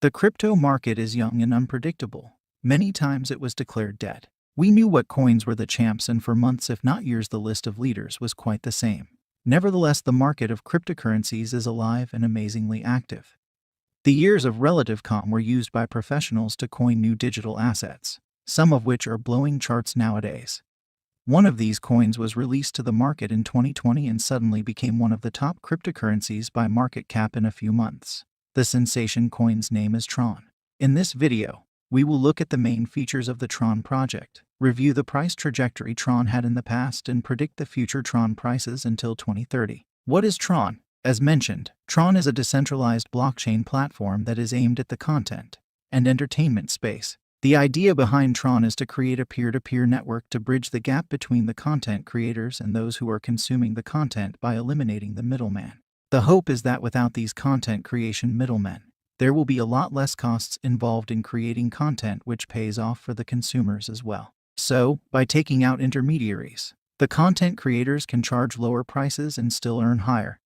The crypto market is young and unpredictable. Many times it was declared dead. We knew what coins were the champs, and for months, if not years, the list of leaders was quite the same. Nevertheless, the market of cryptocurrencies is alive and amazingly active. The years of relative calm were used by professionals to coin new digital assets, some of which are blowing charts nowadays. One of these coins was released to the market in 2020 and suddenly became one of the top cryptocurrencies by market cap in a few months. The sensation coin's name is TRON. In this video, we will look at the main features of the TRON project, review the price trajectory TRON had in the past, and predict the future TRON prices until 2030. What is TRON? As mentioned, TRON is a decentralized blockchain platform that is aimed at the content and entertainment space. The idea behind TRON is to create a peer-to-peer network to bridge the gap between the content creators and those who are consuming the content by eliminating the middleman. The hope is that without these content creation middlemen, there will be a lot less costs involved in creating content, which pays off for the consumers as well. So, by taking out intermediaries, the content creators can charge lower prices and still earn higher,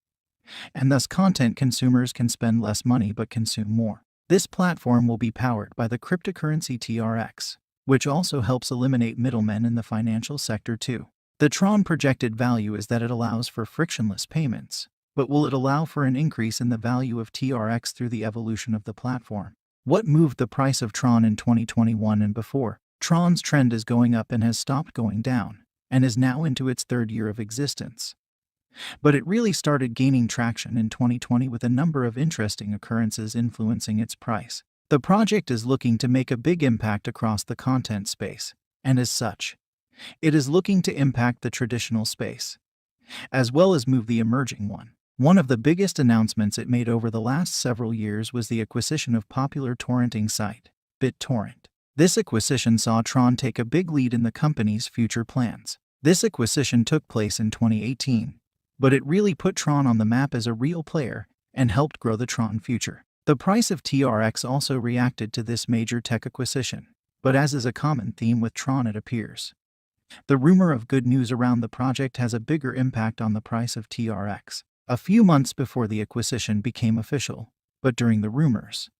and thus content consumers can spend less money but consume more. This platform will be powered by the cryptocurrency TRX, which also helps eliminate middlemen in the financial sector too. The TRON projected value is that it allows for frictionless payments, but will it allow for an increase in the value of TRX through the evolution of the platform? What moved the price of TRON in 2021 and before? TRON's trend is going up and has stopped going down, and is now into its third year of existence. But it really started gaining traction in 2020 with a number of interesting occurrences influencing its price. The project is looking to make a big impact across the content space, and as such, it is looking to impact the traditional space, as well as move the emerging one. One of the biggest announcements it made over the last several years was the acquisition of popular torrenting site, BitTorrent. This acquisition saw TRON take a big lead in the company's future plans. This acquisition took place in 2018. But it really put TRON on the map as a real player and helped grow the TRON future. The price of TRX also reacted to this major tech acquisition, but as is a common theme with TRON, it appears the rumor of good news around the project has a bigger impact on the price of TRX. A few months before the acquisition became official, but during the rumors,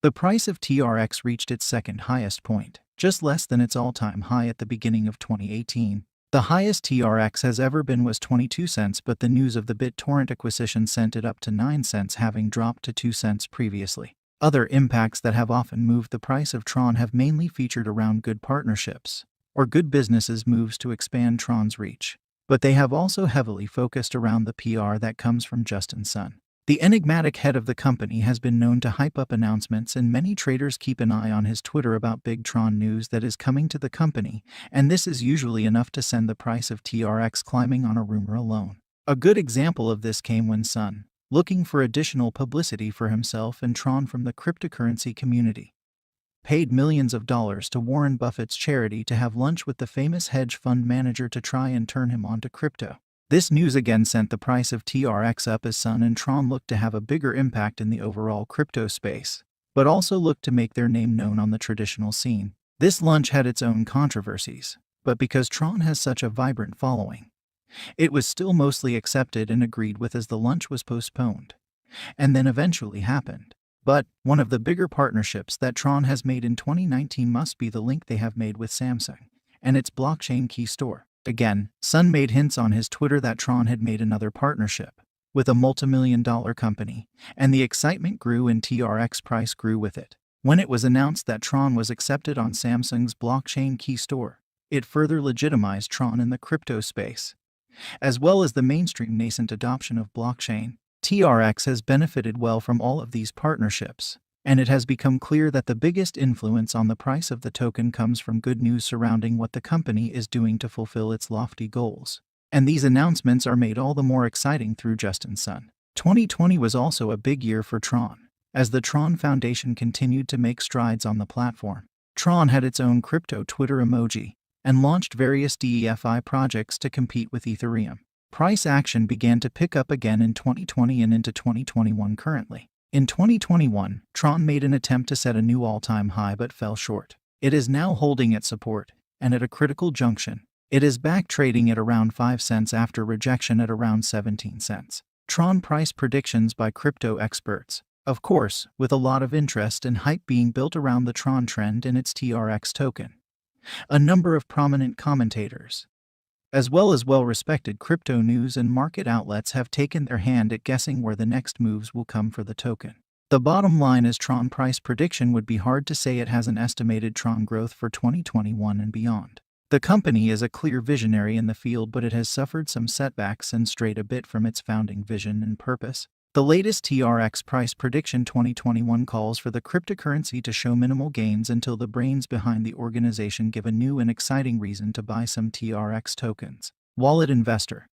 the price of TRX reached its second highest point, just less than its all-time high at the beginning of 2018. The highest TRX has ever been was 22 cents, but the news of the BitTorrent acquisition sent it up to 9 cents, having dropped to 2 cents previously. Other impacts that have often moved the price of TRON have mainly featured around good partnerships or good businesses' moves to expand TRON's reach, but they have also heavily focused around the PR that comes from Justin Sun. The enigmatic head of the company has been known to hype up announcements, and many traders keep an eye on his Twitter about big TRON news that is coming to the company, and this is usually enough to send the price of TRX climbing on a rumor alone. A good example of this came when Sun, looking for additional publicity for himself and TRON from the cryptocurrency community, paid millions of dollars to Warren Buffett's charity to have lunch with the famous hedge fund manager to try and turn him onto crypto. This news again sent the price of TRX up as Sun and TRON looked to have a bigger impact in the overall crypto space, but also looked to make their name known on the traditional scene. This lunch had its own controversies, but because TRON has such a vibrant following, it was still mostly accepted and agreed with as the lunch was postponed, and then eventually happened. But one of the bigger partnerships that TRON has made in 2019 must be the link they have made with Samsung and its blockchain key store. Again, Sun made hints on his Twitter that TRON had made another partnership with a multimillion-dollar company, and the excitement grew and TRX price grew with it. When it was announced that TRON was accepted on Samsung's blockchain key store, it further legitimized TRON in the crypto space, as well as the mainstream nascent adoption of blockchain. TRX has benefited well from all of these partnerships, and it has become clear that the biggest influence on the price of the token comes from good news surrounding what the company is doing to fulfill its lofty goals. And these announcements are made all the more exciting through Justin Sun. 2020 was also a big year for TRON, as the TRON Foundation continued to make strides on the platform. TRON had its own crypto Twitter emoji and launched various DeFi projects to compete with Ethereum. Price action began to pick up again in 2020 and into 2021 currently. In 2021, TRON made an attempt to set a new all-time high but fell short. It is now holding its support, and at a critical junction, it is back trading at around 5 cents after rejection at around 17 cents. TRON price predictions by crypto experts. Of course, with a lot of interest and hype being built around the TRON trend and its TRX token. A number of prominent commentators, as well as well-respected crypto news and market outlets, have taken their hand at guessing where the next moves will come for the token. The bottom line is TRON price prediction would be hard to say. It has an estimated TRON growth for 2021 and beyond. The company is a clear visionary in the field, but it has suffered some setbacks and strayed a bit from its founding vision and purpose. The latest TRX price prediction 2021 calls for the cryptocurrency to show minimal gains until the brains behind the organization give a new and exciting reason to buy some TRX tokens. Wallet Investor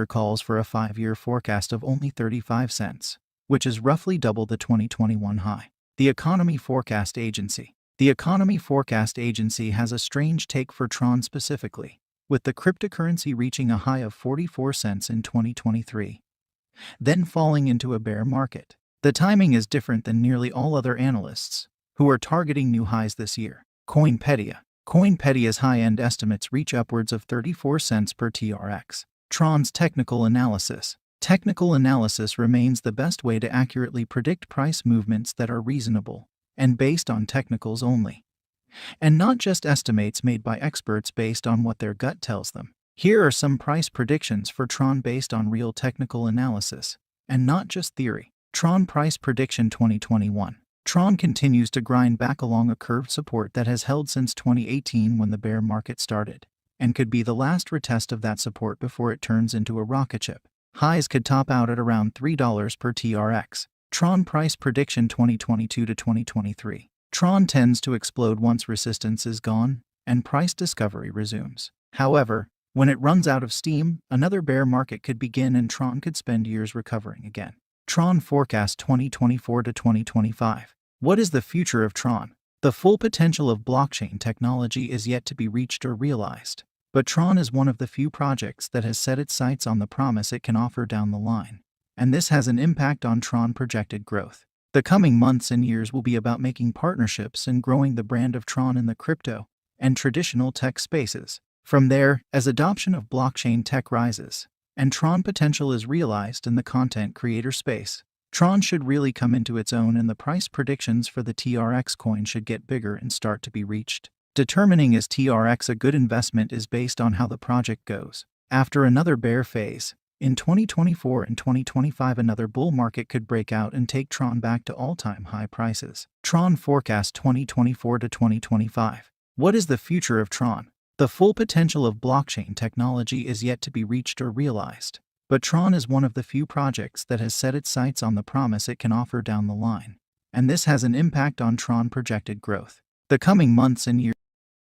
calls for a 5-year forecast of only 35 cents, which is roughly double the 2021 high. The Economy Forecast Agency has a strange take for TRON specifically, with the cryptocurrency reaching a high of 44 cents in 2023. Then falling into a bear market. The timing is different than nearly all other analysts, who are targeting new highs this year. Coinpedia's high-end estimates reach upwards of 34 cents per TRX. TRON's technical analysis remains the best way to accurately predict price movements that are reasonable and based on technicals only, and not just estimates made by experts based on what their gut tells them. Here are some price predictions for TRON based on real technical analysis, and not just theory. TRON price prediction 2021. TRON continues to grind back along a curved support that has held since 2018 when the bear market started, and could be the last retest of that support before it turns into a rocket ship. Highs could top out at around $3 per TRX. TRON price prediction 2022 to 2023. TRON tends to explode once resistance is gone and price discovery resumes. However, when it runs out of steam, another bear market could begin and TRON could spend years recovering again. TRON forecast 2024 to 2025. What is the future of TRON? The full potential of blockchain technology is yet to be reached or realized, but TRON is one of the few projects that has set its sights on the promise it can offer down the line, and this has an impact on TRON projected growth. The coming months and years will be about making partnerships and growing the brand of TRON in the crypto and traditional tech spaces. From there, as adoption of blockchain tech rises and TRON potential is realized in the content creator space, TRON should really come into its own and the price predictions for the TRX coin should get bigger and start to be reached. Determining is TRX a good investment is based on how the project goes. After another bear phase, in 2024 and 2025 another bull market could break out and take TRON back to all-time high prices. TRON forecast 2024 to 2025. What is the future of TRON? The full potential of blockchain technology is yet to be reached or realized, but TRON is one of the few projects that has set its sights on the promise it can offer down the line, and this has an impact on TRON projected growth. The coming months and years